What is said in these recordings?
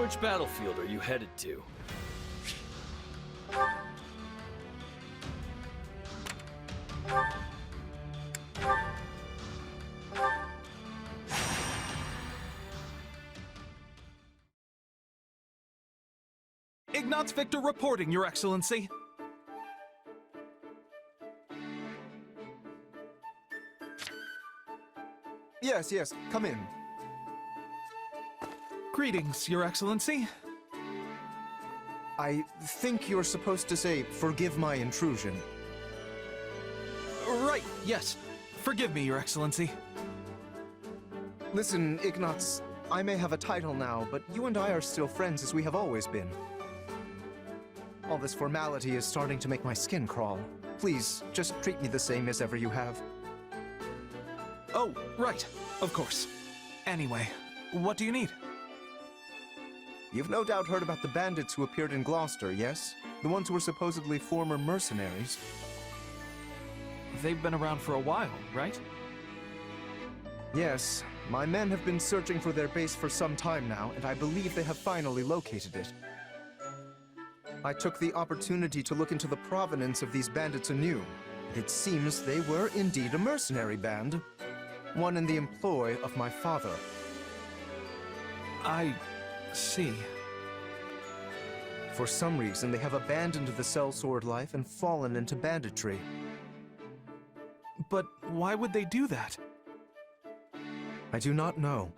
Which battlefield are you headed to? Ignatz Victor reporting, Your Excellency. Yes, come in. Greetings, Your Excellency. I think you're supposed to say, forgive my intrusion. Right, yes. Forgive me, Your Excellency. Listen, Ignatz, I may have a title now, but you and I are still friends as we have always been. All this formality is starting to make my skin crawl. Please, just treat me the same as ever you have. Oh, right. Of course. Anyway, what do you need? You've no doubt heard about the bandits who appeared in Gloucester, yes? The ones who were supposedly former mercenaries. They've been around for a while, right? Yes, my men have been searching for their base for some time now, and I believe they have finally located it. I took the opportunity to look into the provenance of these bandits anew. It seems they were indeed a mercenary band, one in the employ of my father. I see. For some reason, they have abandoned the sellsword life and fallen into banditry. But why would they do that? I do not know.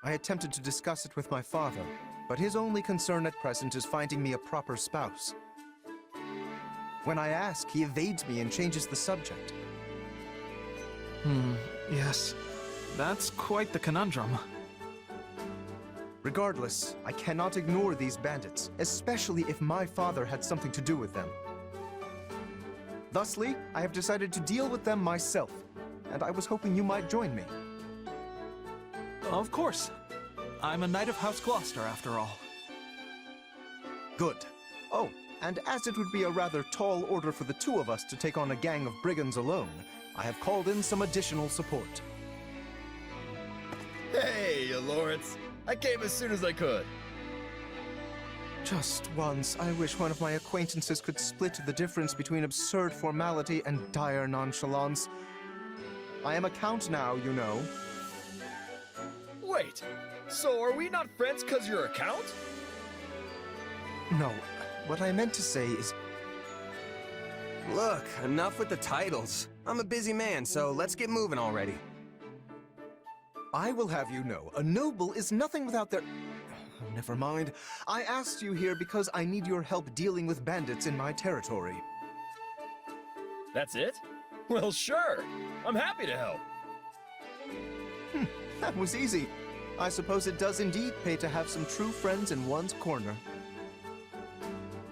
I attempted to discuss it with my father, but his only concern at present is finding me a proper spouse. When I ask, he evades me and changes the subject. Yes. That's quite the conundrum. Regardless, I cannot ignore these bandits, especially if my father had something to do with them. Thusly, I have decided to deal with them myself, and I was hoping you might join me. Of course. I'm a knight of House Gloucester, after all. Good. Oh, and as it would be a rather tall order for the two of us to take on a gang of brigands alone, I have called in some additional support. Hey, Lawrence. I came as soon as I could. Just once, I wish one of my acquaintances could split the difference between absurd formality and dire nonchalance. I am a count now, you know. Wait, so are we not friends because you're a count? No, what I meant to say is... Look, enough with the titles. I'm a busy man, so let's get moving already. I will have you know, a noble is nothing without their... Oh, never mind. I asked you here because I need your help dealing with bandits in my territory. That's it? Well, sure. I'm happy to help. That was easy. I suppose it does indeed pay to have some true friends in one's corner.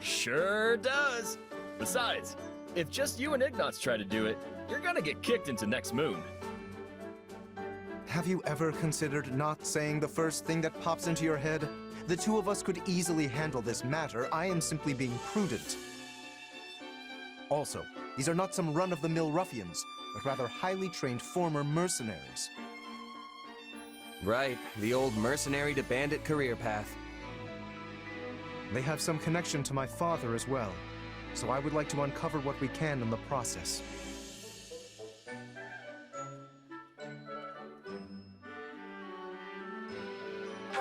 Sure does. Besides, if just you and Ignatz try to do it, you're gonna get kicked into next moon. Have you ever considered not saying the first thing that pops into your head? The two of us could easily handle this matter. I am simply being prudent. Also, these are not some run-of-the-mill ruffians, but rather highly trained former mercenaries. Right, the old mercenary to bandit career path. They have some connection to my father as well, so I would like to uncover what we can in the process.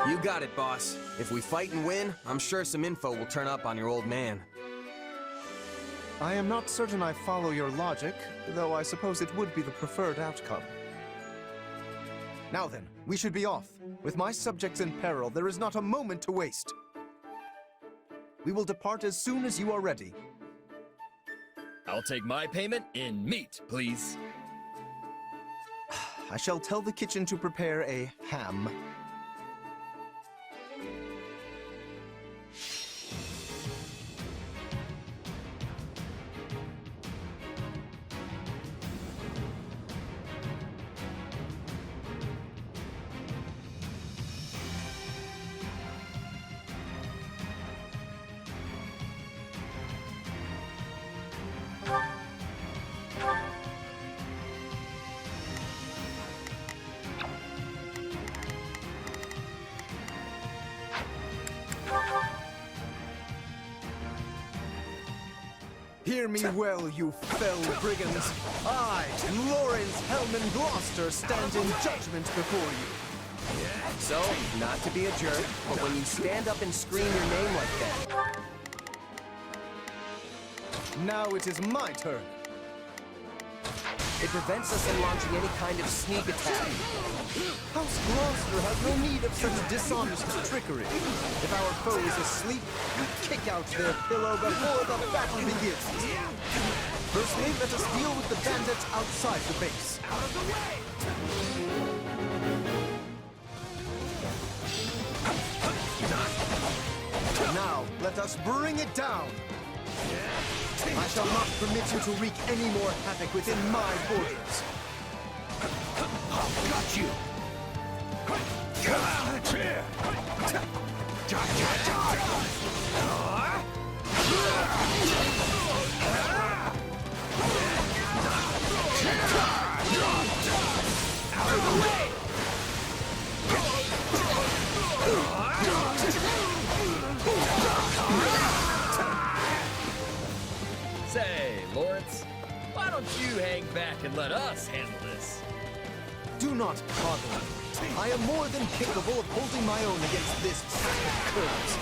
You got it, boss. If we fight and win, I'm sure some info will turn up on your old man. I am not certain I follow your logic, though I suppose it would be the preferred outcome. Now then, we should be off. With my subjects in peril, there is not a moment to waste. We will depart as soon as you are ready. I'll take my payment in meat, please. I shall tell the kitchen to prepare a ham. Hear me well, you fell brigands. I, Lawrence Hellman Gloucester, stand in judgment before you. So, not to be a jerk, but when you stand up and scream your name like that... Now it is my turn. It prevents us from launching any kind of sneak attack. House Gloucester has no need of such dishonest trickery. If our foe is asleep, we kick out their pillow before the battle begins. Firstly, let us deal with the bandits outside the base. Out of the way! Now, let us bring it down. I shall not permit you to wreak any more havoc within my borders. Got you! Out of the way! Say, Lawrence, why don't you hang back and let us handle this? Do not coddle me. I am more than capable of holding my own against this pack of curs.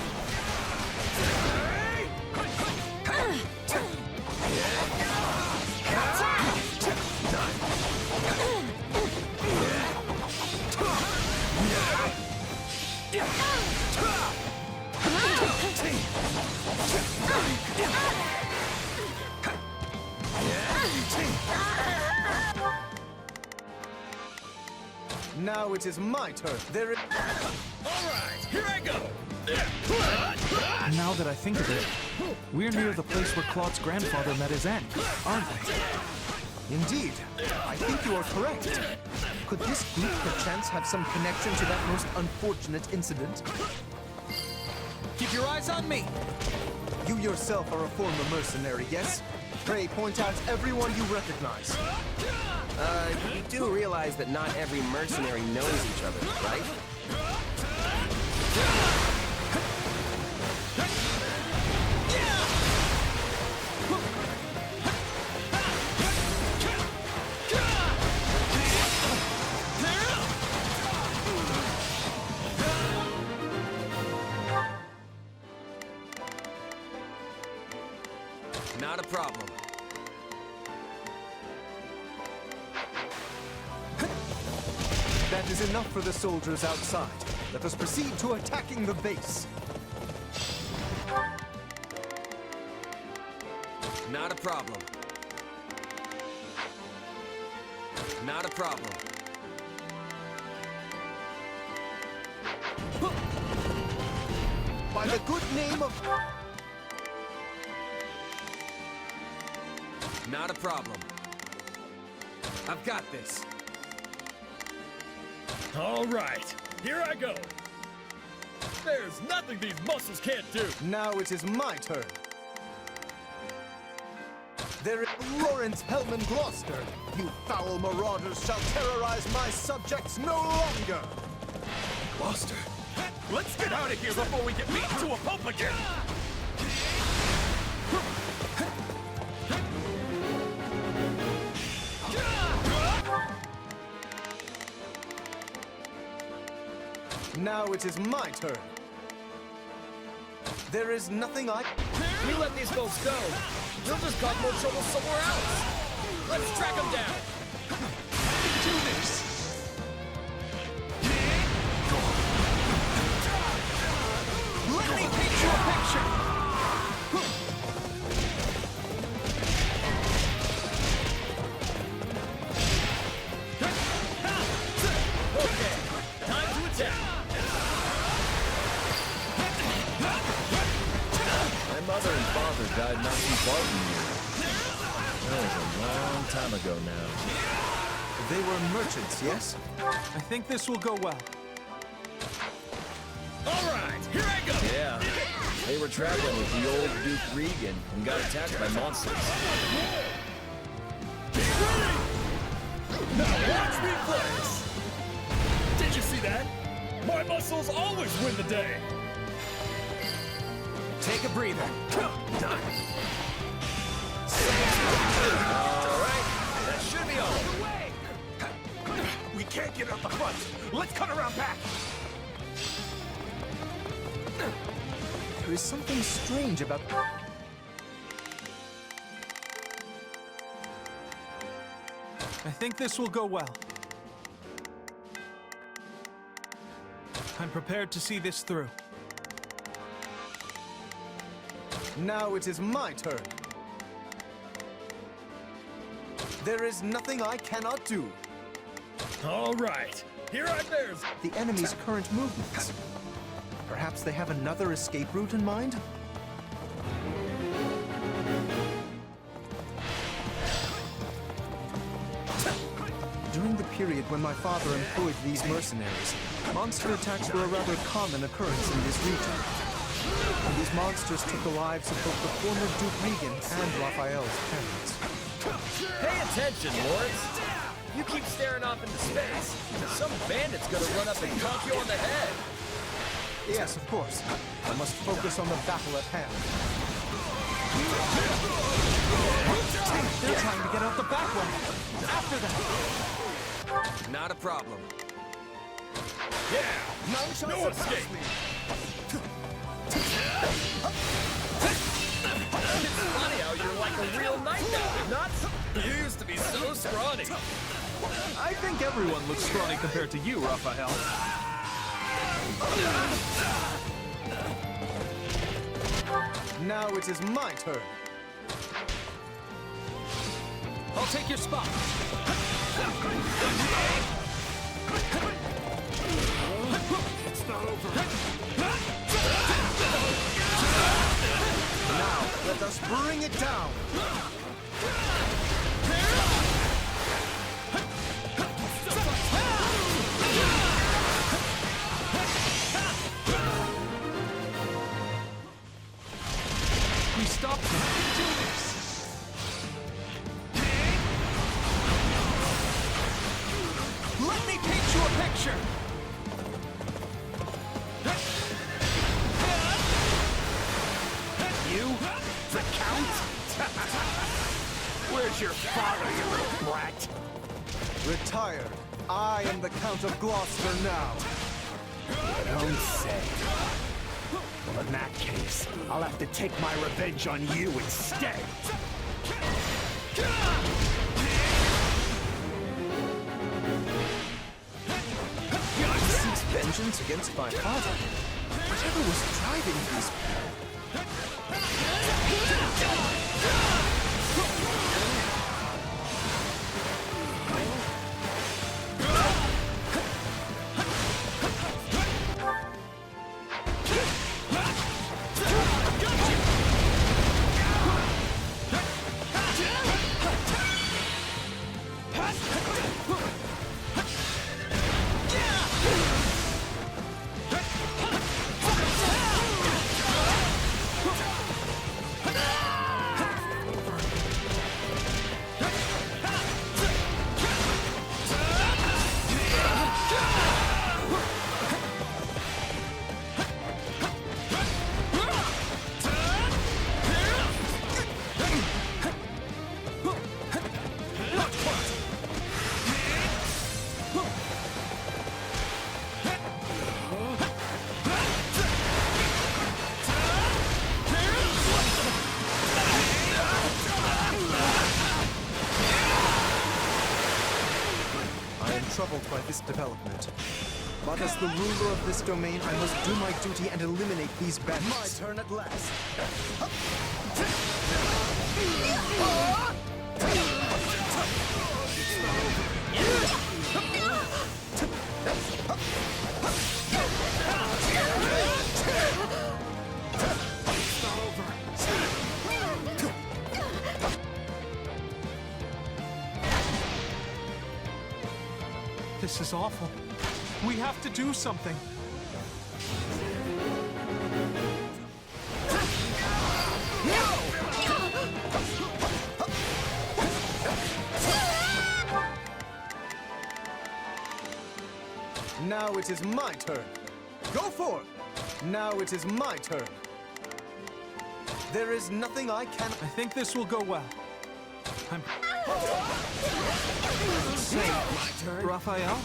Now it is my turn. There is... All right, here I go. Now that I think of it, we're near the place where Claude's grandfather met his end, aren't we? Indeed. I think you are correct. Could this group perchance have some connection to that most unfortunate incident? Keep your eyes on me! You yourself are a former mercenary, yes? Pray point out everyone you recognize. You do realize that not every mercenary knows each other, right? Not a problem. That is enough for the soldiers outside. Let us proceed to attacking the base. Not a problem. Not a problem. By the good name of... Not a problem. I've got this. All right, here I go. There's nothing these muscles can't do. Now it is my turn. There is Lawrence Hellman Gloucester. You foul marauders shall terrorize my subjects no longer. Gloucester, let's get out of here before we get beaten to a pulp again! Now it is my turn. There is nothing I... We let these folks go. They'll just cause more trouble somewhere else. Let's track them down. Do this! Let me paint you a picture! Okay, time to attack. My mother and father died not too far from here. That was a long time ago now. They were merchants, yes? I think this will go well. All right, here I go. Yeah, they were traveling with the old Duke Regan and got attacked by monsters. Now watch me flex. Did you see that? My muscles always win the day. Take a breather. Alright, that should be all. We can't get out the front. Let's cut around back. There is something strange about... I think this will go well. I'm prepared to see this through. Now it is my turn. There is nothing I cannot do. Alright, here are theirs. The enemy's current movements. Perhaps they have another escape route in mind? During the period when my father employed these mercenaries, monster attacks were a rather common occurrence in this region. And these monsters took the lives of both the former Duke Regan and Raphael's parents. Pay attention, Lawrence. You keep staring off into space, some bandit's gonna run up and conk you on the head. Yes, of course. I must focus on the battle at hand. They're trying to get out the back way. After them. Not a problem. Yeah, no escape. It's funny how you're like a real knight now, nuts. You used to be so scrawny. I think everyone looks scrawny compared to you, Raphael. Now it is my turn. I'll take your spot. It's not over. Now, let us bring it down. We stopped them. Let me paint you a picture. You? The Count? Where's your father, you little brat? Retired. I am the Count of Gloucester now. Don't say. Well, in that case, I'll have to take my revenge on you instead. Seeks vengeance against my father. Whatever was driving these people? Troubled by this development. But as the ruler of this domain, I must do my duty and eliminate these bandits. My turn at last. This is awful. We have to do something. Now it is my turn. Go forth! Now it is my turn. There is nothing I can... I think this will go well. I'm... Say, Raphael?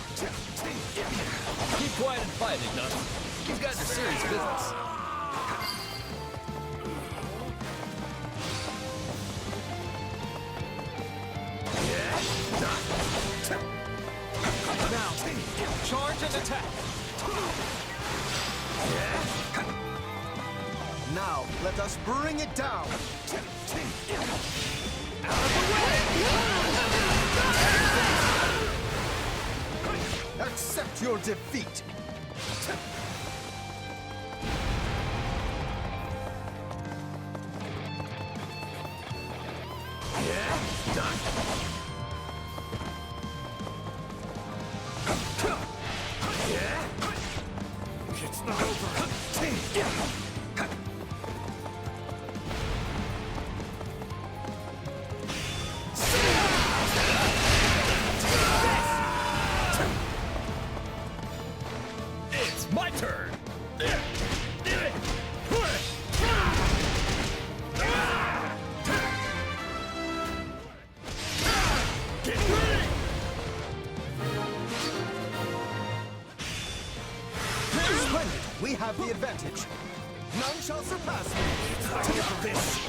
Keep quiet and fight, Ignatius. These guys are serious business. Now, charge and attack! Now, let us bring it down! Accept your defeat! It's not over. It's my turn! Get ready! Splendid! We have the advantage. None shall surpass me. Take this.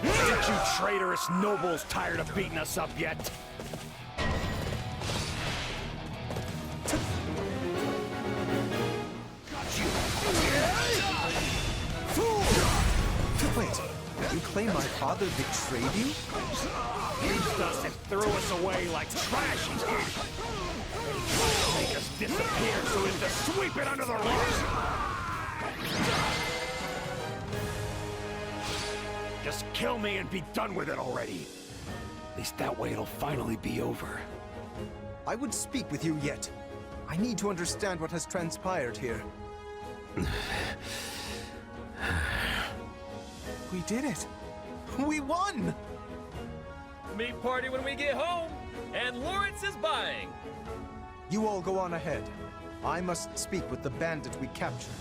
Ain't you traitorous nobles tired of beating us up yet? Wait, you claim my father betrayed you? Used us and threw us away like trash, he did. Make us disappear so as to sweep it under the rug. Just kill me and be done with it already. At least that way it'll finally be over. I would speak with you yet. I need to understand what has transpired here. We did it! We won! Meat party when we get home, and Lawrence is buying. You all go on ahead. I must speak with the bandit we captured.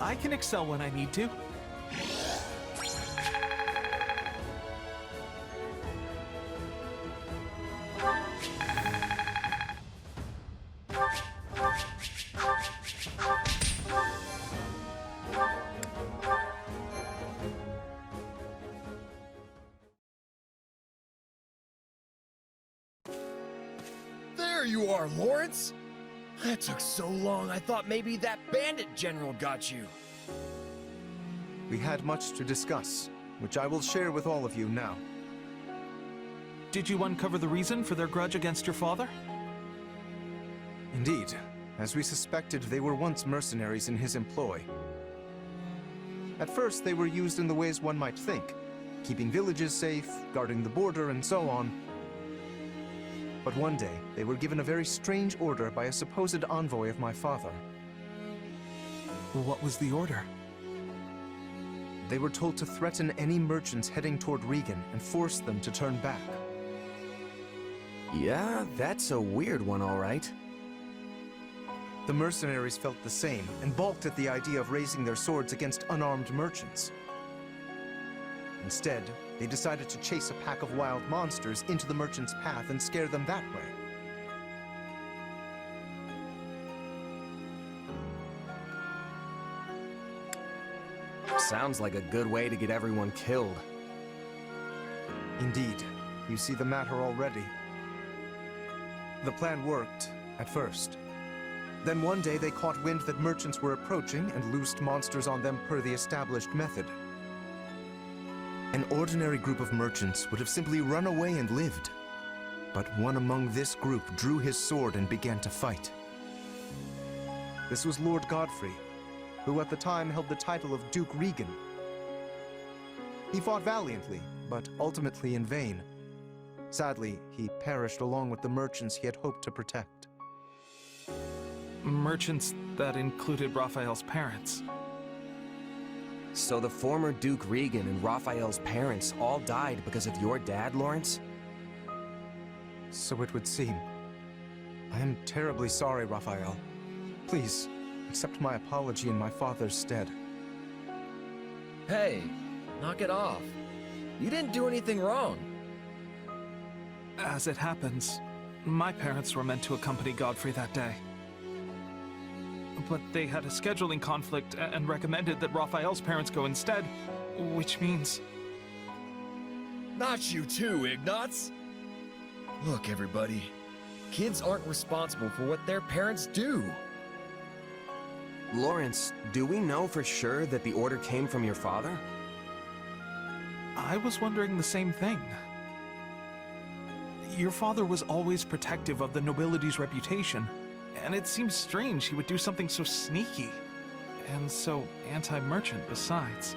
I can excel when I need to. There you are, Lawrence! That took so long, I thought maybe that bandit general got you. We had much to discuss, which I will share with all of you now. Did you uncover the reason for their grudge against your father? Indeed, as we suspected, they were once mercenaries in his employ. At first, they were used in the ways one might think, keeping villages safe, guarding the border, and so on. But one day, they were given a very strange order by a supposed envoy of my father. Well, what was the order? They were told to threaten any merchants heading toward Regan and force them to turn back. Yeah, that's a weird one, all right. The mercenaries felt the same and balked at the idea of raising their swords against unarmed merchants. Instead, they decided to chase a pack of wild monsters into the merchants' path and scare them that way. Sounds like a good way to get everyone killed. Indeed, you see the matter already. The plan worked, at first. Then one day they caught wind that merchants were approaching and loosed monsters on them per the established method. An ordinary group of merchants would have simply run away and lived. But one among this group drew his sword and began to fight. This was Lord Godfrey, who at the time held the title of Duke Regan. He fought valiantly, but ultimately in vain, Sadly, he perished along with the merchants he had hoped to protect. Merchants that included Raphael's parents. So the former Duke Regan and Raphael's parents all died because of your dad, Lawrence? So it would seem. I am terribly sorry, Raphael. Please, accept my apology in my father's stead. Hey, knock it off. You didn't do anything wrong. As it happens, my parents were meant to accompany Godfrey that day. But they had a scheduling conflict and recommended that Raphael's parents go instead, which means... Not you too, Ignatz. Look, everybody. Kids aren't responsible for what their parents do. Lawrence, do we know for sure that the order came from your father? I was wondering the same thing. Your father was always protective of the nobility's reputation, and it seems strange he would do something so sneaky, and so anti-merchant besides.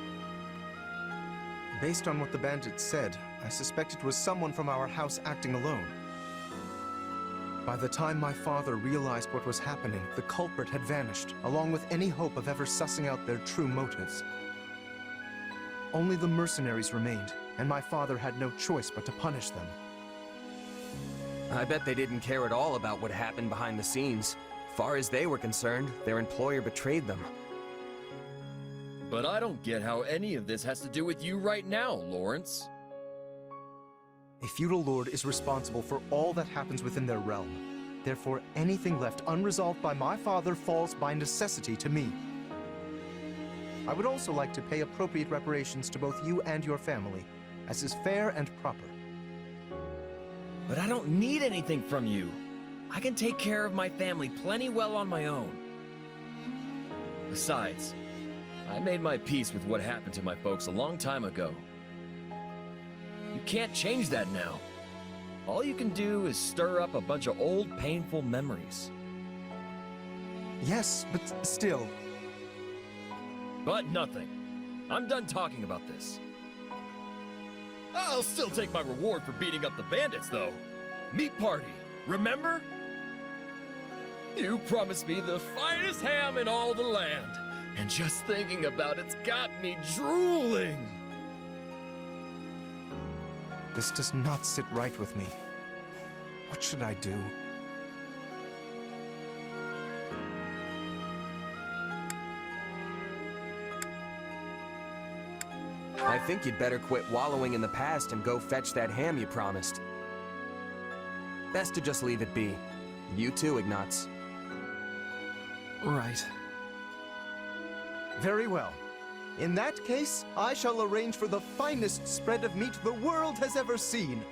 Based on what the bandits said, I suspect it was someone from our house acting alone. By the time my father realized what was happening, the culprit had vanished, along with any hope of ever sussing out their true motives. Only the mercenaries remained, and my father had no choice but to punish them. I bet they didn't care at all about what happened behind the scenes. Far as they were concerned, their employer betrayed them. But I don't get how any of this has to do with you right now, Lawrence. A feudal lord is responsible for all that happens within their realm. Therefore, anything left unresolved by my father falls by necessity to me. I would also like to pay appropriate reparations to both you and your family, as is fair and proper. But I don't need anything from you. I can take care of my family plenty well on my own. Besides, I made my peace with what happened to my folks a long time ago. You can't change that now. All you can do is stir up a bunch of old, painful memories. Yes, but still... But nothing. I'm done talking about this. I'll still take my reward for beating up the bandits, though. Meat party, remember? You promised me the finest ham in all the land, and just thinking about it's got me drooling. This does not sit right with me. What should I do? I think you'd better quit wallowing in the past and go fetch that ham you promised. Best to just leave it be. You too, Ignatz. Right. Very well. In that case, I shall arrange for the finest spread of meat the world has ever seen.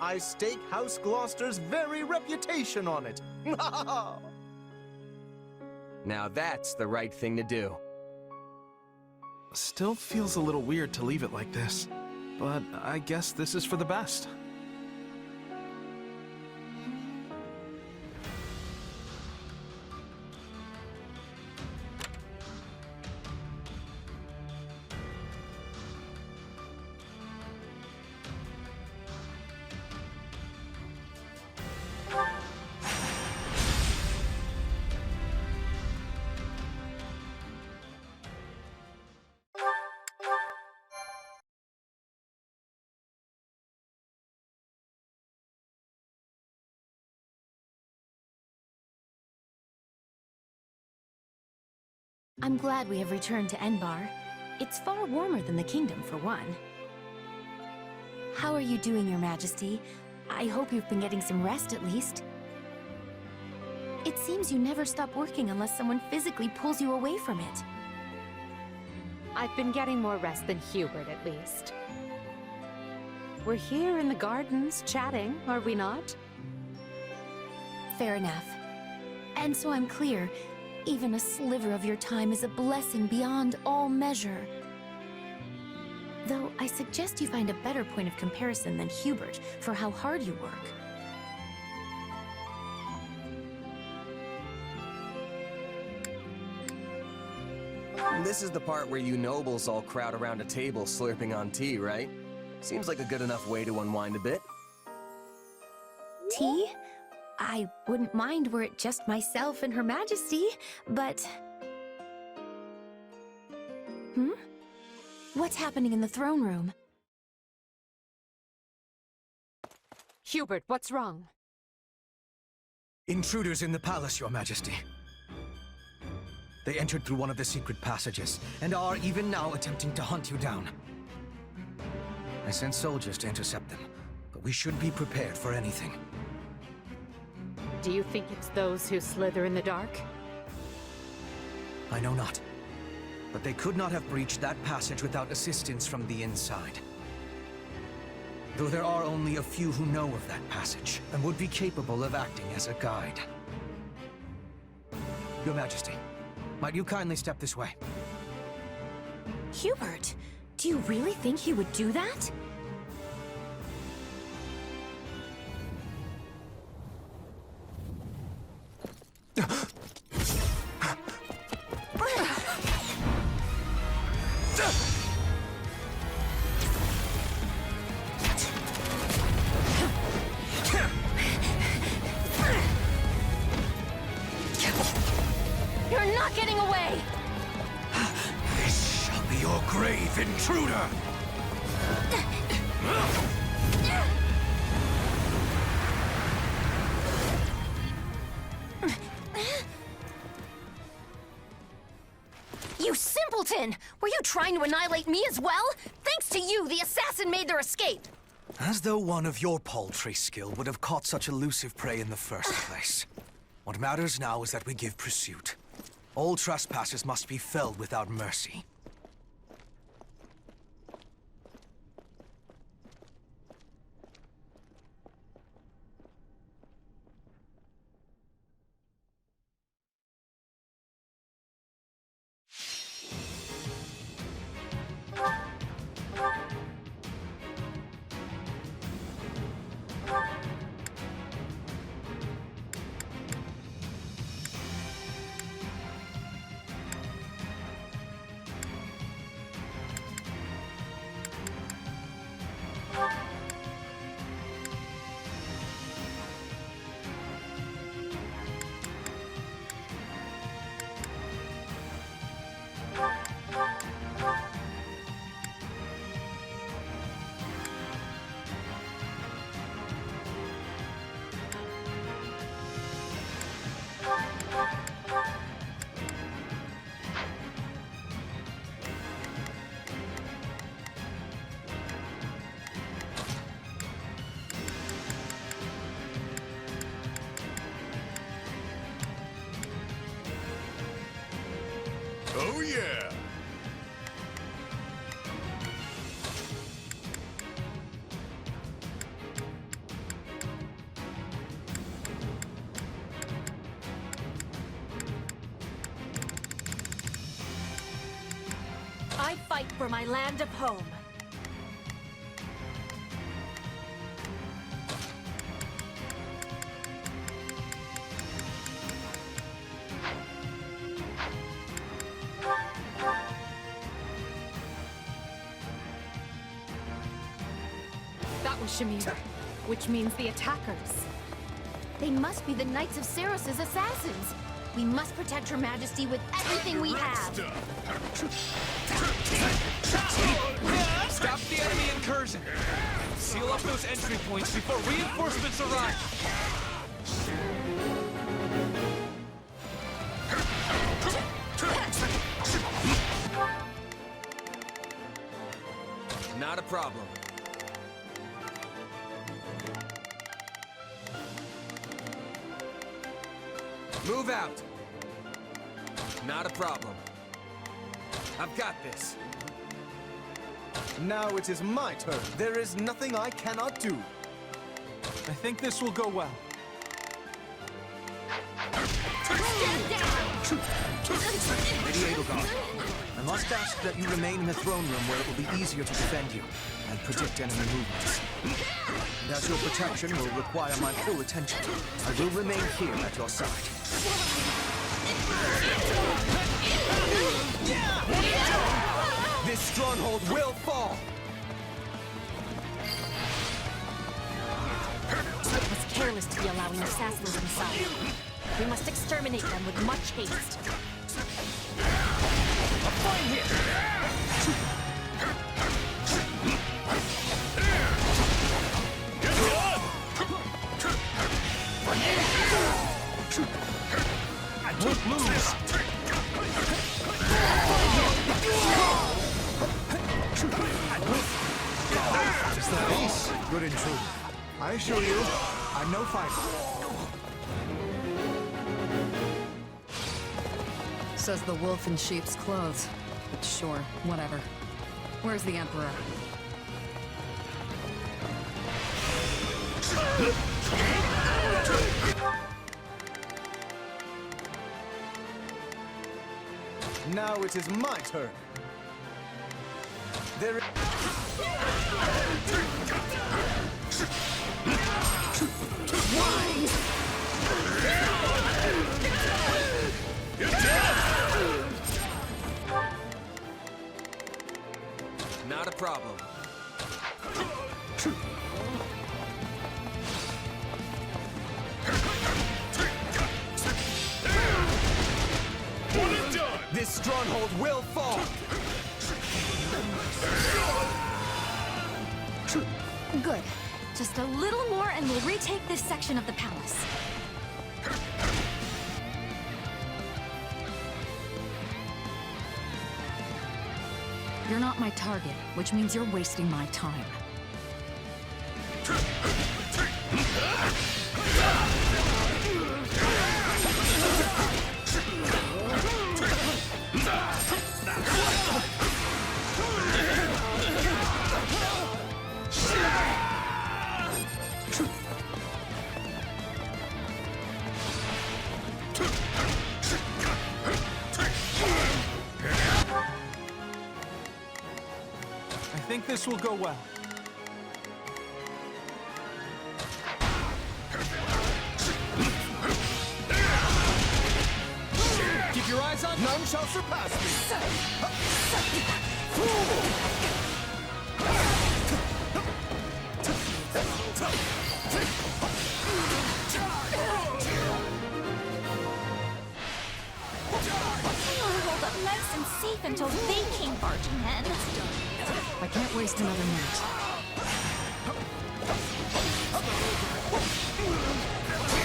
I stake House Gloucester's very reputation on it. Now that's the right thing to do. Still feels a little weird to leave it like this, but I guess this is for the best. I'm glad we have returned to Enbar. It's far warmer than the kingdom, for one. How are you doing, Your Majesty? I hope you've been getting some rest at least. It seems you never stop working unless someone physically pulls you away from it. I've been getting more rest than Hubert, at least. We're here in the gardens, chatting, are we not? Fair enough. And so I'm clear, even a sliver of your time is a blessing beyond all measure. Though I suggest you find a better point of comparison than Hubert for how hard you work. This is the part where you nobles all crowd around a table slurping on tea, right? Seems like a good enough way to unwind a bit. Tea? I wouldn't mind were it just myself and Her Majesty, but... What's happening in the throne room? Hubert, what's wrong? Intruders in the palace, Your Majesty. They entered through one of the secret passages, and are even now attempting to hunt you down. I sent soldiers to intercept them, but we should be prepared for anything. Do you think it's those who slither in the dark? I know not. But they could not have breached that passage without assistance from the inside. Though there are only a few who know of that passage, and would be capable of acting as a guide. Your Majesty, might you kindly step this way? Hubert, do you really think he would do that? You're not getting away! This shall be your grave, intruder! You simpleton! Were you trying to annihilate me as well? Thanks to you, the assassin made their escape! As though one of your paltry skill would have caught such elusive prey in the first place. What matters now is that we give pursuit. All trespassers must be felled without mercy. Oh yeah! I fight for my land of home. That was Shamir, which means the attackers. They must be the Knights of Saros' assassins. We must protect Her Majesty with everything we have. Stop the enemy incursion! Seal up those entry points before reinforcements arrive! Not a problem. Move out! Not a problem. I've got this. Now it is my turn. There is nothing I cannot do. I think this will go well. Lady Edelgard, I must ask that you remain in the throne room where it will be easier to defend you and predict enemy movements. And as your protection will require my full attention, I will remain here at your side. This stronghold will fall! ridiculous to be allowing assassins inside. We must exterminate them with much haste. A fine hit! I won't lose. Is that ace? Good and true. I assure you, I'm no fighter. Says the wolf in sheep's clothes. But sure, whatever. Where's the Emperor? Now it is my turn. There. Not a problem. This stronghold will fall! Good. Just a little more and we'll retake this section of the palace. You're not my target, which means you're wasting my time. I think this will go well. Keep your eyes on none shall surpass me. Hold up nice and safe until they came barging in. I can't waste another minute.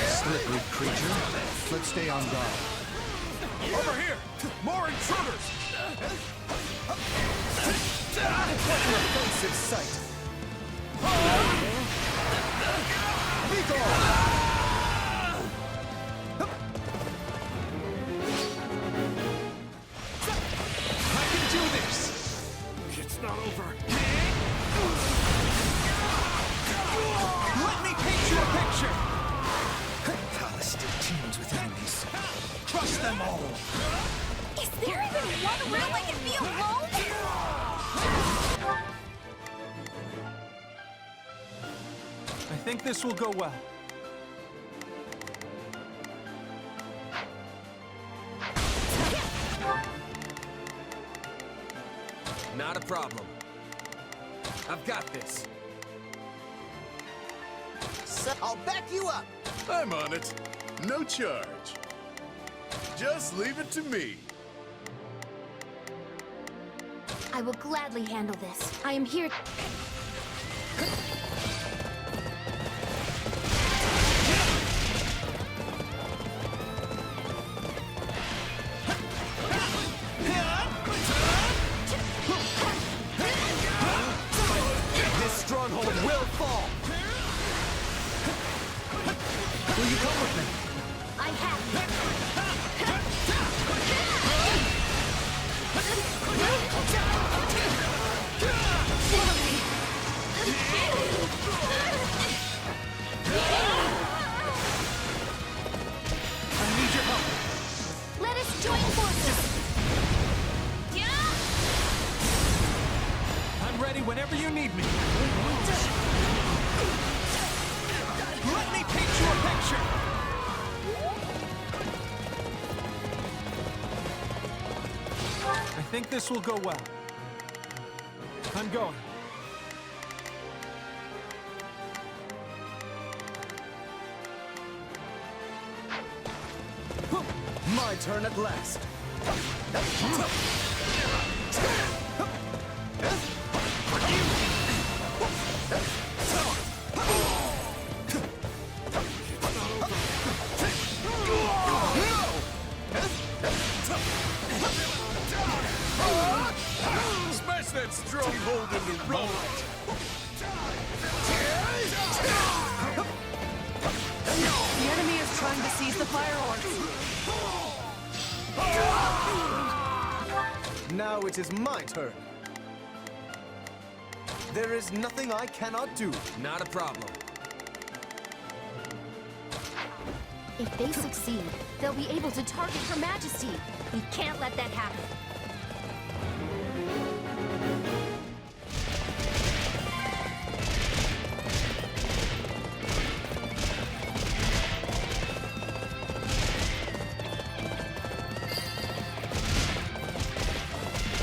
Slippery creature. Let's stay on guard. Over here! More intruders! Offensive sight. Be gone! I can do this! It's not over. Let me paint you a picture! Palace still teems with enemies. Crush them all! Is there even one room I can be alone? I think this will go well. Not a problem. I've got this. I'll back you up. I'm on it. No charge. Just leave it to me. I will gladly handle this. I am here. This stronghold will fall! Will you come with me? I have. I need your help. Let us join forces. I'm ready whenever you need me. Let me paint you a picture! I think this will go well. I'm going. My turn at last. Smash that stronghold into rubble! The enemy is trying to seize the fireworks. Now it is my turn. There is nothing I cannot do. Not a problem. If they succeed, they'll be able to target Her Majesty. We can't let that happen.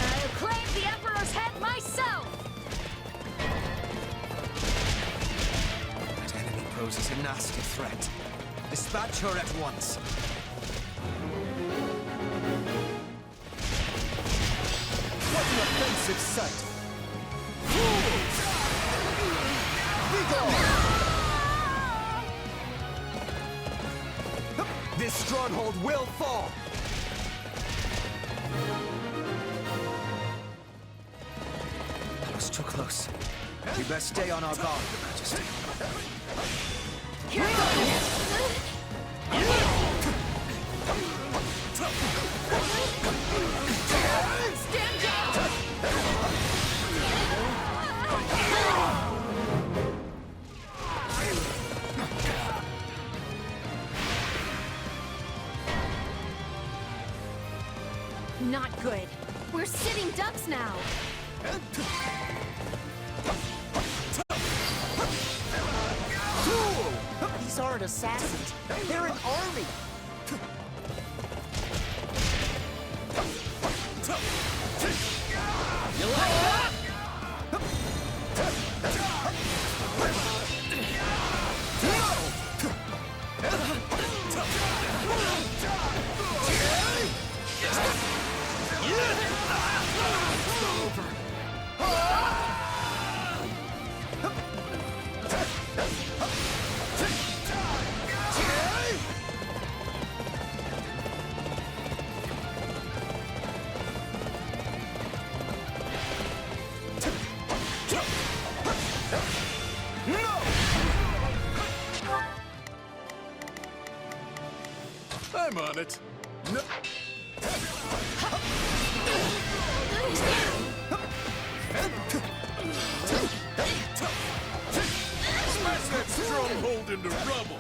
I'll claim the Emperor's head myself! That enemy poses a nasty threat. Dispatch her at once. What an offensive sight! This stronghold will fall! That was too close. We best stay on our guard, Your Majesty. Here Stand down! Not good. We're sitting ducks now. These aren't assassins. They're an army. You like that? I'm on it. No. Smash that stronghold into rubble!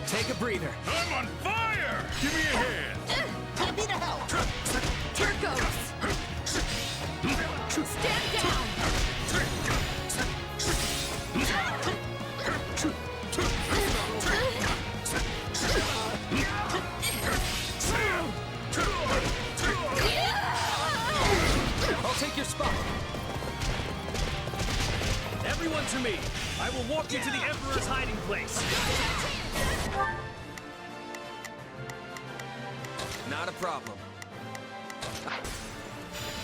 Take a breather. I'm on fire! Give me a hand! Give me the help! Here goes! Stand down! I'll take your spot. Everyone to me! I will walk you to the Emperor's hiding place. Not a problem.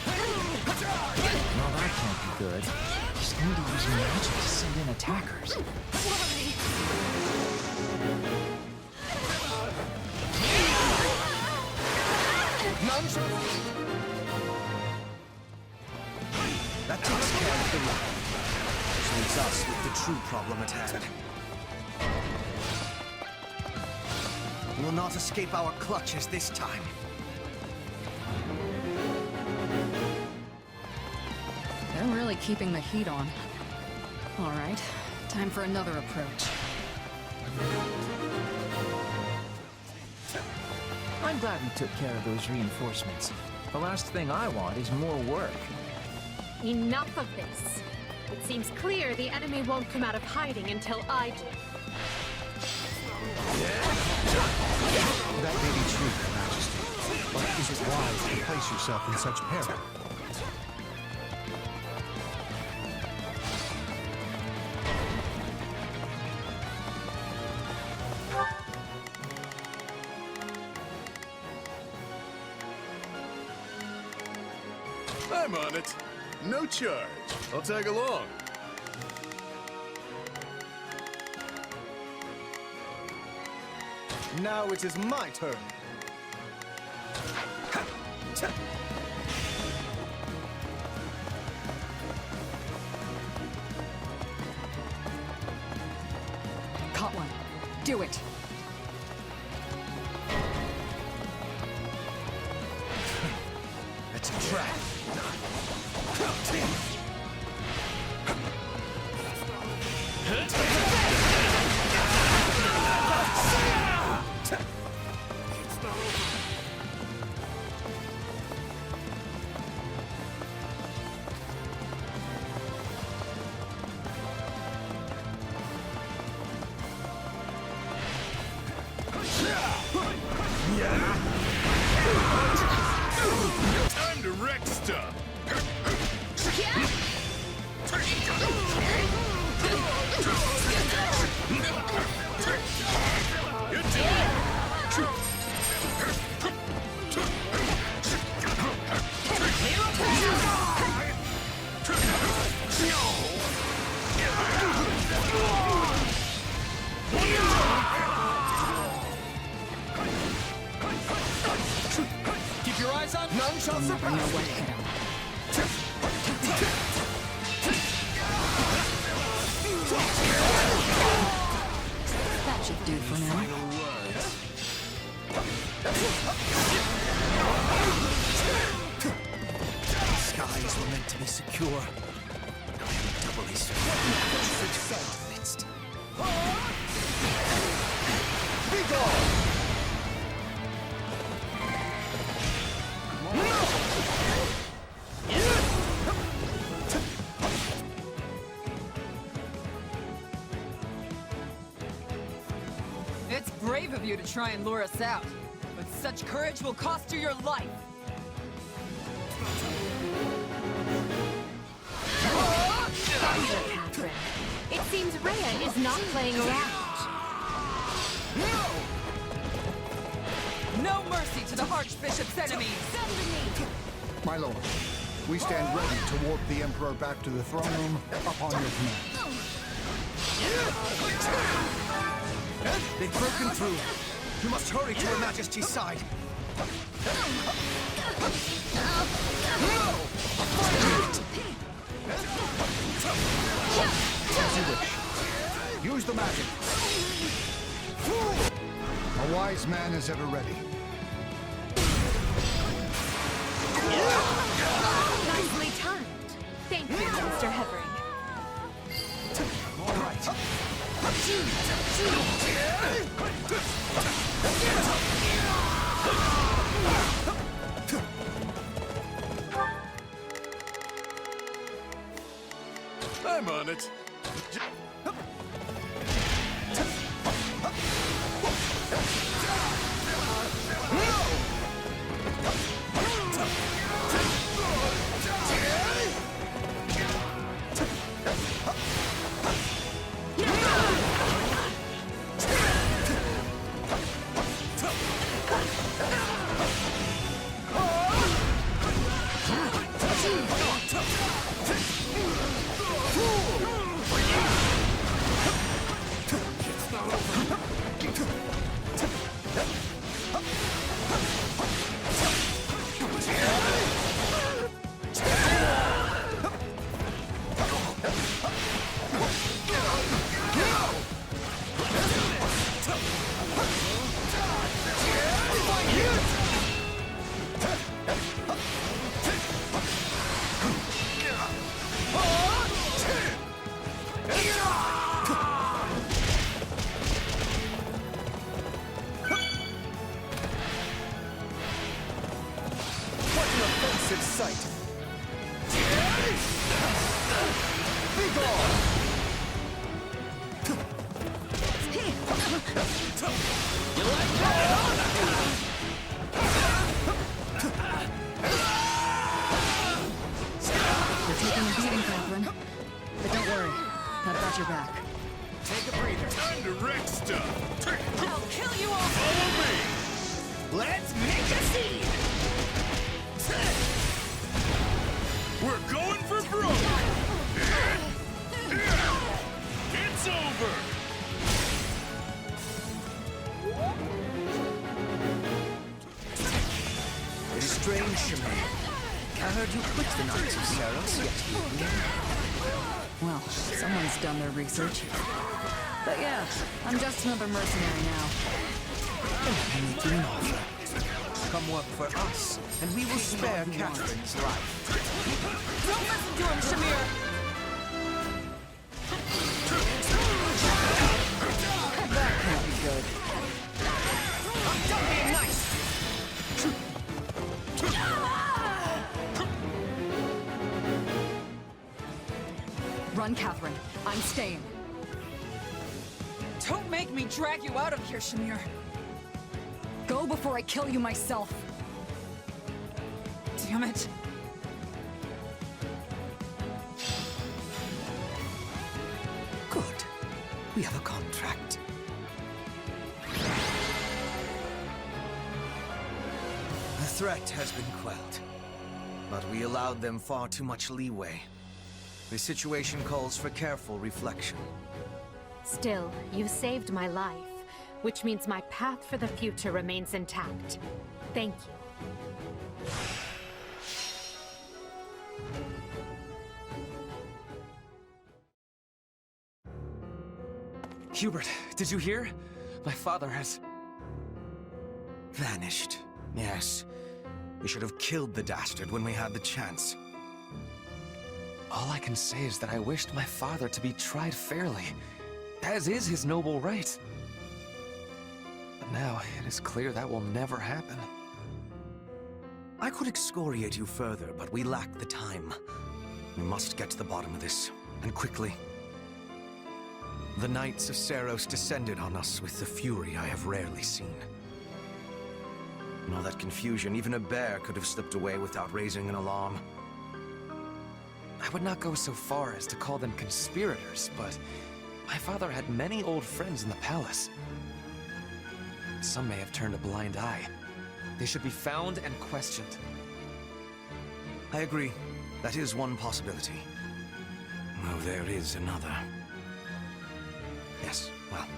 Well, that can't be good. She's going to use magic to send in attackers. That takes care of the one. Which leaves us with the true problem at hand. We will not escape our clutches this time. They're really keeping the heat on. All right, time for another approach. I I'm glad we took care of those reinforcements. The last thing I want is more work. Enough of this. It seems clear the enemy won't come out of hiding until I do. That may be true, Your Majesty. But is it wise to place yourself in such peril? I'm on it. No charge. I'll tag along. Now it is my turn. Caught one. Do it. It's a trap. Time to wreck stuff. You did it. Keep your eyes on. None shall surpass me. That should do for now. The skies were meant to be secure. Now I am doubly secure. Midst. Be gone! It's brave of you to try and lure us out, but such courage will cost you your life. Thunder, Catherine. It seems Rhea is not playing around. No mercy to the Archbishop's enemies! My lord, we stand ready to warp the Emperor back to the throne room upon your command. They've broken through. You must hurry to Her Majesty's side. As you wish. Use the magic. A wise man is ever ready. Nicely timed. Thank you, Mr. Hevering. All right. I'm on it. I've got your back. Take a breather. Time to wreck stuff. I'll kill you all! Follow me. Let's make a scene! We're going for broke. It's over. It is strange, Shimei. I heard you quit the Knights of Saros, yet you Well, someone's done their research. But yeah, I'm just another mercenary now. make you an offer. Come work for us, and we will spare Catherine's life. Don't listen to him, Shamir! That can't be good. I'm done being nice! Run, Catherine. I'm staying. Don't make me drag you out of here, Shamir. Go before I kill you myself. Damn it. Good. We have a contract. The threat has been quelled, but we allowed them far too much leeway. The situation calls for careful reflection. Still, you saved my life, which means my path for the future remains intact. Thank you. Hubert, did you hear? My father has... Vanished. Yes. We should have killed the dastard when we had the chance. All I can say is that I wished my father to be tried fairly, as is his noble right. But now, it is clear that will never happen. I could excoriate you further, but we lack the time. We must get to the bottom of this, and quickly. The Knights of Saros descended on us with the fury I have rarely seen. In all that confusion, even a bear could have slipped away without raising an alarm. I would not go so far as to call them conspirators, but my father had many old friends in the palace. Some may have turned a blind eye. They should be found and questioned. I agree. That is one possibility. Though there is another. Yes, well,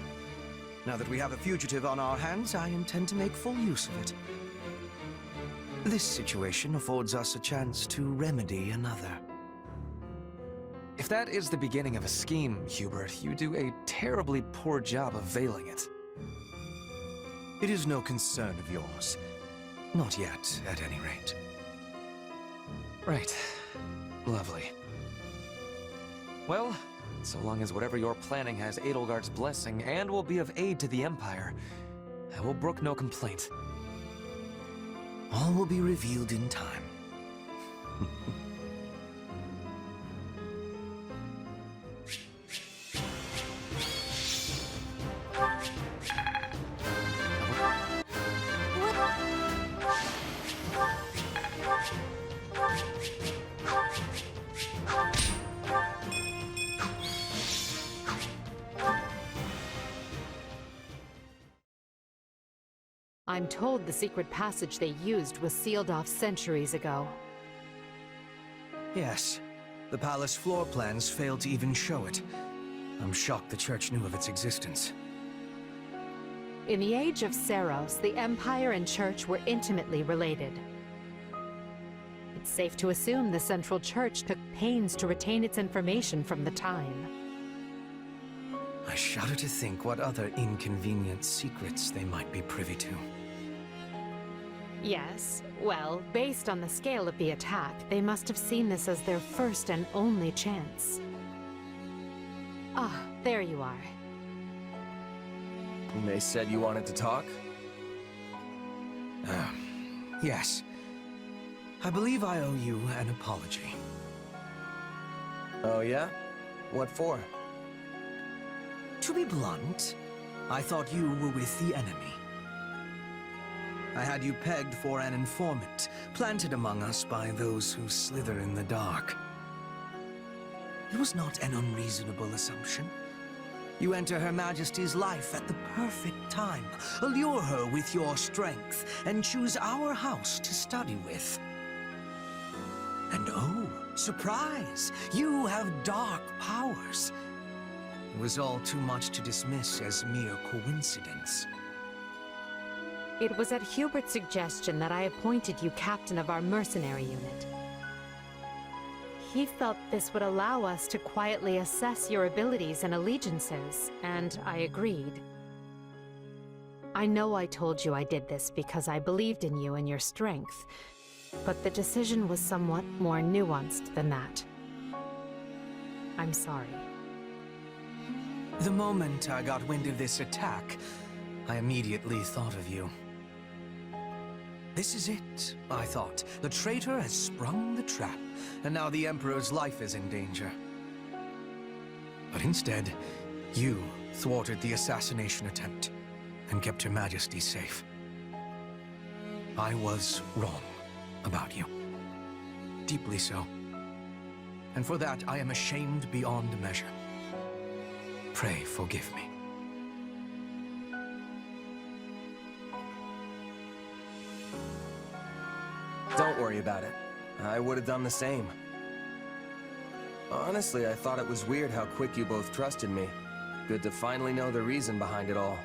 now that we have a fugitive on our hands, I intend to make full use of it. This situation affords us a chance to remedy another. If that is the beginning of a scheme, Hubert, you do a terribly poor job of veiling it. It is no concern of yours. Not yet, at any rate. Right. Lovely. Well, so long as whatever you're planning has Edelgard's blessing and will be of aid to the Empire, I will brook no complaint. All will be revealed in time. I'm told the secret passage they used was sealed off centuries ago. Yes. The palace floor plans failed to even show it. I'm shocked the church knew of its existence. In the age of Saros, the Empire and Church were intimately related. It's safe to assume the Central Church took pains to retain its information from the time. I shudder to think what other inconvenient secrets they might be privy to. Yes, well, based on the scale of the attack, they must have seen this as their first and only chance. Ah, there you are. They said you wanted to talk? Yes. I believe I owe you an apology. Oh yeah? What for? To be blunt, I thought you were with the enemy. I had you pegged for an informant, planted among us by those who slither in the dark. It was not an unreasonable assumption. You enter Her Majesty's life at the perfect time, allure her with your strength, and choose our house to study with. And oh, surprise! You have dark powers. It was all too much to dismiss as mere coincidence. It was at Hubert's suggestion that I appointed you captain of our mercenary unit. He felt this would allow us to quietly assess your abilities and allegiances, and I agreed. I know I told you I did this because I believed in you and your strength, but the decision was somewhat more nuanced than that. I'm sorry. The moment I got wind of this attack, I immediately thought of you. This is it, I thought. The traitor has sprung the trap, and now the Emperor's life is in danger. But instead, you thwarted the assassination attempt and kept Her Majesty safe. I was wrong about you. Deeply so. And for that, I am ashamed beyond measure. Pray forgive me. Don't worry about it. I would have done the same. Honestly, I thought it was weird how quick you both trusted me. Good to finally know the reason behind it all.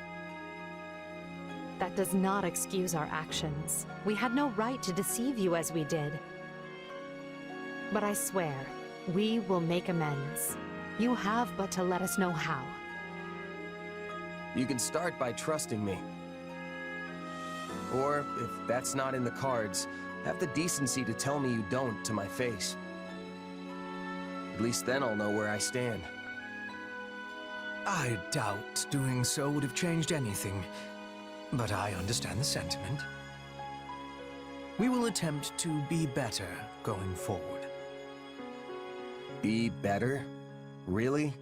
That does not excuse our actions. We had no right to deceive you as we did. But I swear, we will make amends. You have but to let us know how. You can start by trusting me. Or, if that's not in the cards, have the decency to tell me you don't to my face. At least then I'll know where I stand. I doubt doing so would have changed anything, but I understand the sentiment. We will attempt to be better going forward. Be better? Really?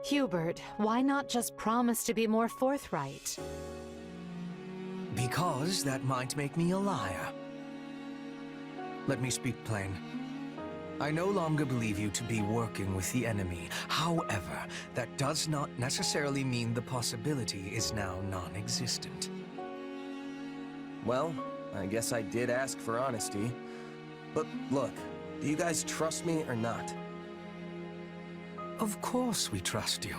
Hubert, why not just promise to be more forthright? Because that might make me a liar. Let me speak plain. I no longer believe you to be working with the enemy. However, that does not necessarily mean the possibility is now non-existent. Well, I guess I did ask for honesty. But look, do you guys trust me or not? Of course we trust you.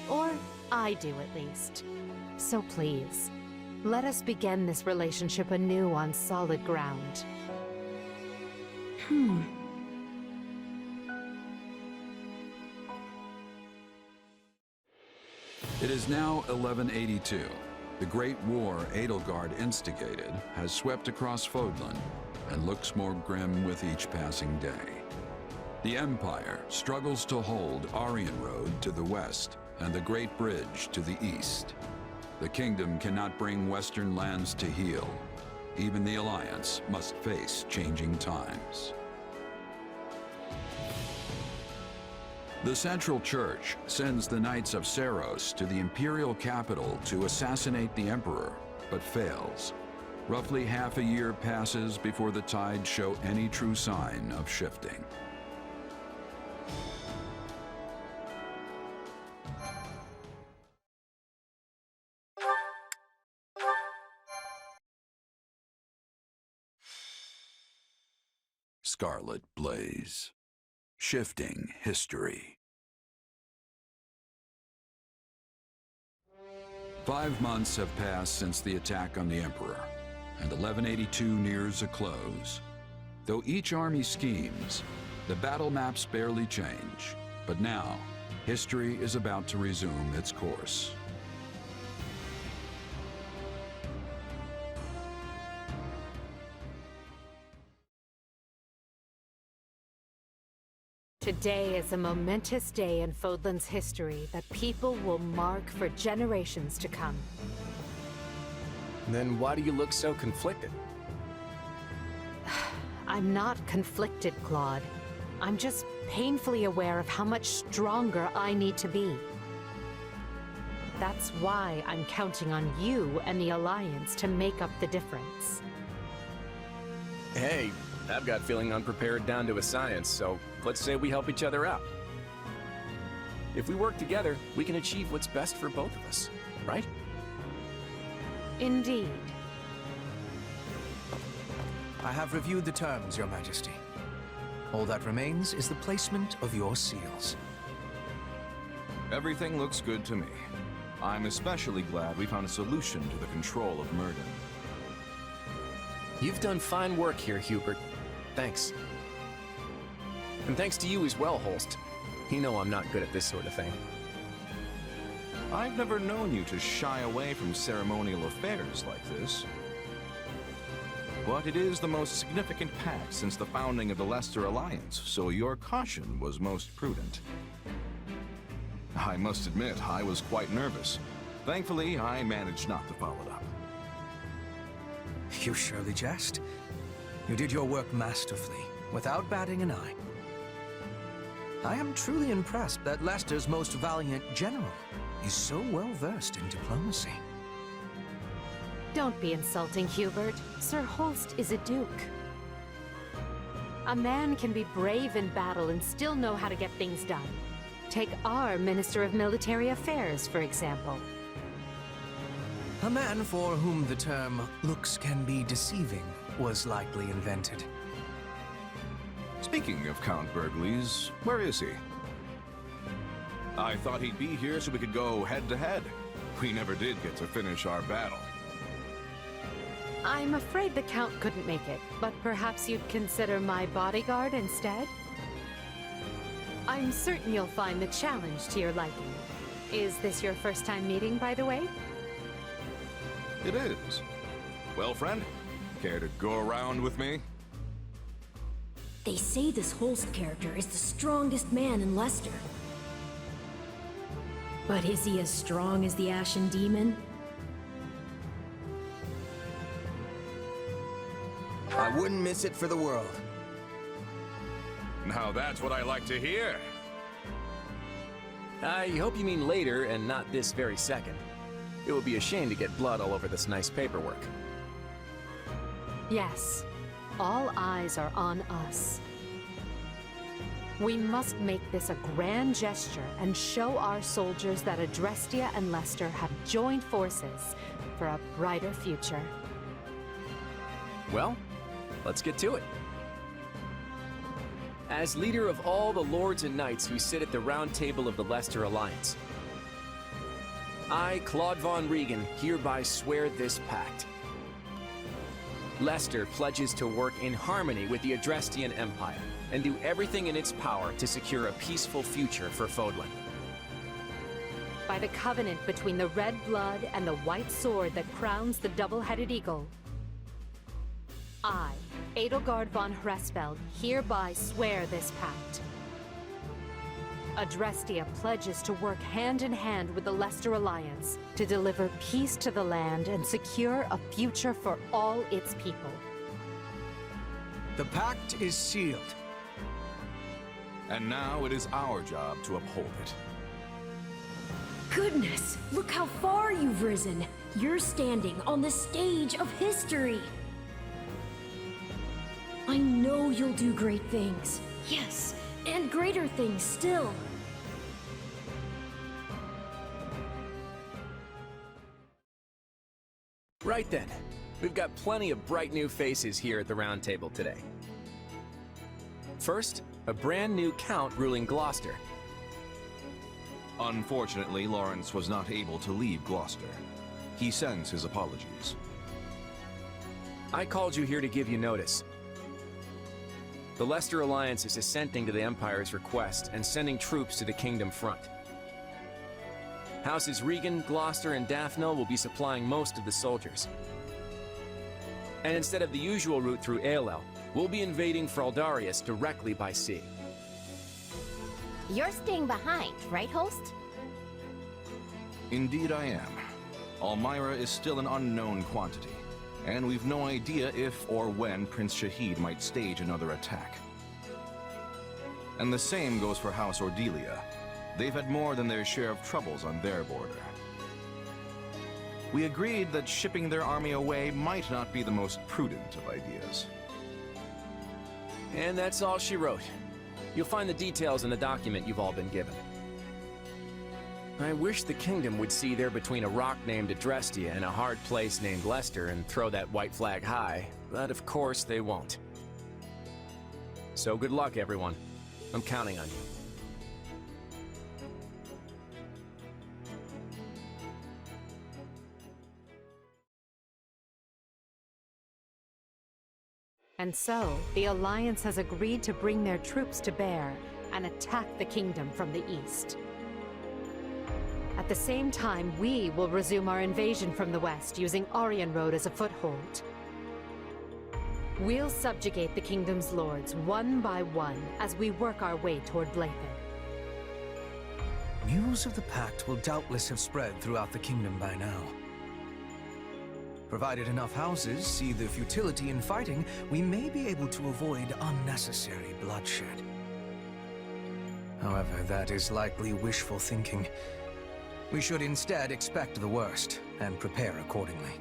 Or I do, at least. So please, let us begin this relationship anew on solid ground. It is now 1182. The Great War Edelgard instigated has swept across Fodlan and looks more grim with each passing day. The Empire struggles to hold Aryan Road to the west and the Great Bridge to the east. The kingdom cannot bring Western lands to heal. Even the Alliance must face changing times. The Central Church sends the Knights of Seiros to the Imperial capital to assassinate the Emperor, but fails. Roughly half a year passes before the tides show any true sign of shifting. Scarlet Blaze. Shifting history. 5 months have passed since the attack on the Emperor, and 1182 nears a close. Though each army schemes, the battle maps barely change. But now, history is about to resume its course. Today is a momentous day in Fodlan's history that people will mark for generations to come. Then why do you look so conflicted? I'm not conflicted, Claude. I'm just painfully aware of how much stronger I need to be. That's why I'm counting on you and the Alliance to make up the difference. Hey, I've got feeling unprepared down to a science, so let's say we help each other out. If we work together, we can achieve what's best for both of us, right? Indeed. I have reviewed the terms, Your Majesty. All that remains is the placement of your seals. Everything looks good to me. I'm especially glad we found a solution to the control of Murden. You've done fine work here, Hubert. Thanks. And thanks to you as well, Holst. You know I'm not good at this sort of thing. I've never known you to shy away from ceremonial affairs like this. But it is the most significant pact since the founding of the Leicester Alliance, so your caution was most prudent. I must admit, I was quite nervous. Thankfully, I managed not to follow it up. You surely jest. You did your work masterfully, without batting an eye. I am truly impressed that Leicester's most valiant general is so well versed in diplomacy. Don't be insulting, Hubert. Sir Holst is a duke. A man can be brave in battle and still know how to get things done. Take our Minister of Military Affairs, for example. A man for whom the term looks can be deceiving was likely invented. Speaking of Count Burgleys, where is he? I thought he'd be here so we could go head-to-head. We never did get to finish our battle. I'm afraid the Count couldn't make it, but perhaps you'd consider my bodyguard instead? I'm certain you'll find the challenge to your liking. Is this your first time meeting, by the way? It is. Well, friend, care to go around with me? They say this Holst character is the strongest man in Leicester. But is he as strong as the Ashen Demon? I wouldn't miss it for the world. Now that's what I like to hear. I hope you mean later and not this very second. It would be a shame to get blood all over this nice paperwork. Yes. All eyes are on us. We must make this a grand gesture and show our soldiers that Adrestia and Leicester have joined forces for a brighter future. Well, let's get to it. As leader of all the lords and knights who sit at the round table of the Leicester Alliance, I, Claude von Regan, hereby swear this pact. Leicester pledges to work in harmony with the Adrestian Empire and do everything in its power to secure a peaceful future for Fodlan. By the covenant between the red blood and the white sword that crowns the double-headed eagle, I, Edelgard von Hresfeld, hereby swear this pact. Adrestia pledges to work hand-in-hand with the Leicester Alliance to deliver peace to the land and secure a future for all its people. The pact is sealed. And now it is our job to uphold it. Goodness, look how far you've risen. You're standing on the stage of history. I know you'll do great things. Yes, and greater things still. Right then, we've got plenty of bright new faces here at the round table today. First, a brand new count ruling Gloucester. Unfortunately, Lawrence was not able to leave Gloucester. He sends his apologies. I called you here to give you notice. The Leicester Alliance is assenting to the Empire's request and sending troops to the Kingdom front. Houses Regan, Gloucester, and Daphne will be supplying most of the soldiers. And instead of the usual route through Aelel, we'll be invading Fraldarius directly by sea. You're staying behind, right, Holst? Indeed I am. Almyra is still an unknown quantity, and we've no idea if or when Prince Shahid might stage another attack. And the same goes for House Ordelia. They've had more than their share of troubles on their border. We agreed that shipping their army away might not be the most prudent of ideas. And that's all she wrote. You'll find the details in the document you've all been given. I wish the kingdom would see there between a rock named Adrestia and a hard place named Leicester and throw that white flag high, but of course they won't. So good luck, everyone. I'm counting on you. And so, the Alliance has agreed to bring their troops to bear and attack the kingdom from the east. At the same time, we will resume our invasion from the west using Aryan Road as a foothold. We'll subjugate the kingdom's lords one by one as we work our way toward Blathen. News of the Pact will doubtless have spread throughout the kingdom by now. Provided enough houses see the futility in fighting, we may be able to avoid unnecessary bloodshed. However, that is likely wishful thinking. We should instead expect the worst and prepare accordingly.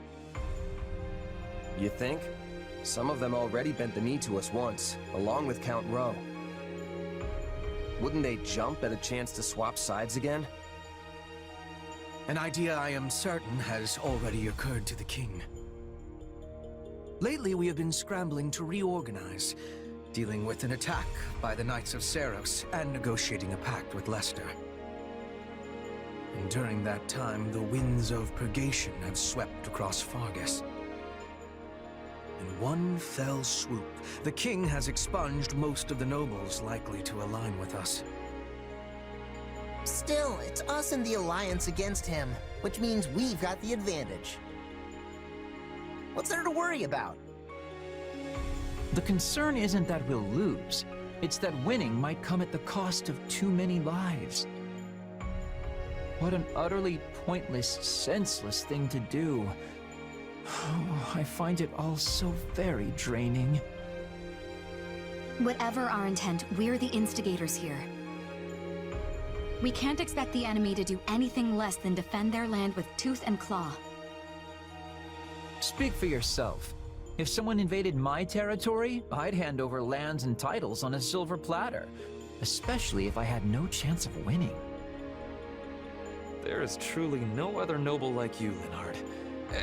You think? Some of them already bent the knee to us once, along with Count Rowe. Wouldn't they jump at a chance to swap sides again? An idea I am certain has already occurred to the king. Lately, we have been scrambling to reorganize, dealing with an attack by the Knights of Seiros and negotiating a pact with Leicester. And during that time, the winds of purgation have swept across Fargus. In one fell swoop, the king has expunged most of the nobles likely to align with us. Still, it's us and the Alliance against him, which means we've got the advantage. What's there to worry about? The concern isn't that we'll lose. It's that winning might come at the cost of too many lives. What an utterly pointless, senseless thing to do. Oh, I find it all so very draining. Whatever our intent, we're the instigators here. We can't expect the enemy to do anything less than defend their land with tooth and claw. Speak for yourself. If someone invaded my territory, I'd hand over lands and titles on a silver platter, especially if I had no chance of winning. There is truly no other noble like you, Linhard.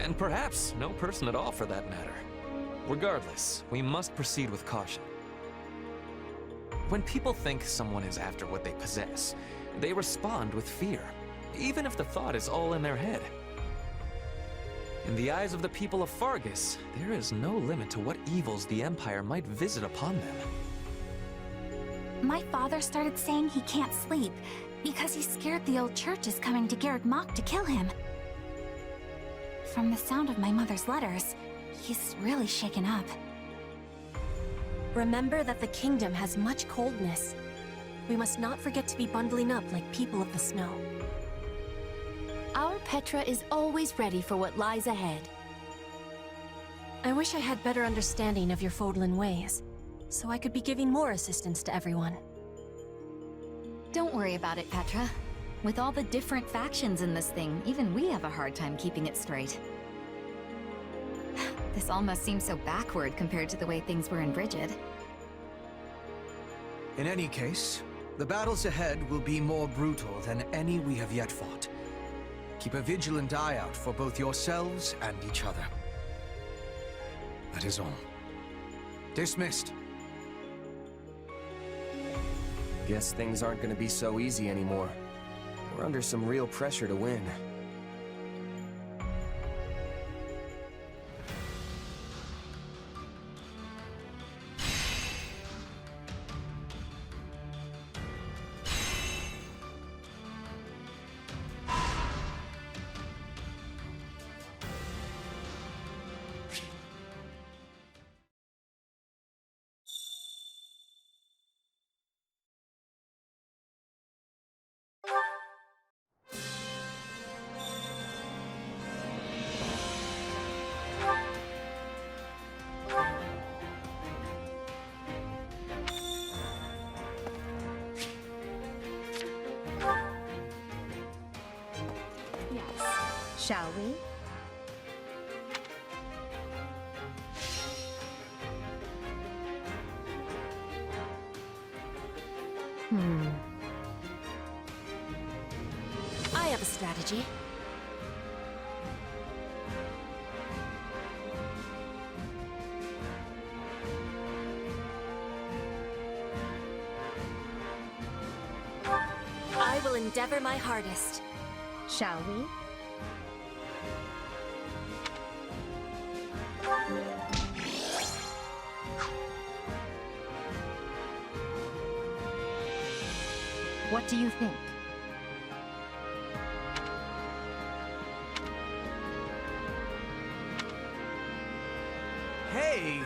And perhaps no person at all for that matter. Regardless, we must proceed with caution. When people think someone is after what they possess, they respond with fear, even if the thought is all in their head. In the eyes of the people of Fargus, there is no limit to what evils the Empire might visit upon them. My father started saying he can't sleep because he's scared the old church is coming to Garreg Mach to kill him. From the sound of my mother's letters, he's really shaken up. Remember that the kingdom has much coldness. We must not forget to be bundling up like people of the snow. Our Petra is always ready for what lies ahead. I wish I had better understanding of your Fodlan ways, so I could be giving more assistance to everyone. Don't worry about it, Petra. With all the different factions in this thing, even we have a hard time keeping it straight. This almost seems so backward compared to the way things were in Brigid. In any case, the battles ahead will be more brutal than any we have yet fought. Keep a vigilant eye out for both yourselves and each other. That is all. Dismissed. Guess things aren't going to be so easy anymore. We're under some real pressure to win. Shall we? I have a strategy. I will endeavor my hardest. Shall we? What do you think? Hey!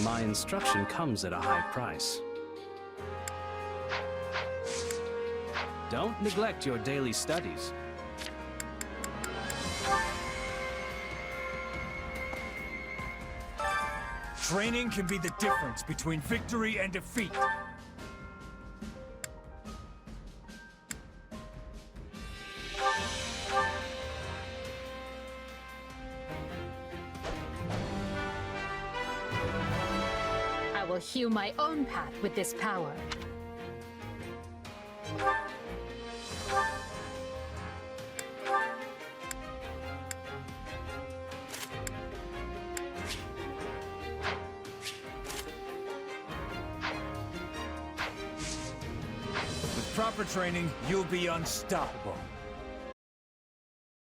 My instruction comes at a high price. Don't neglect your daily studies. Training can be the difference between victory and defeat. I will hew my own path with this power. With proper training, you'll be unstoppable.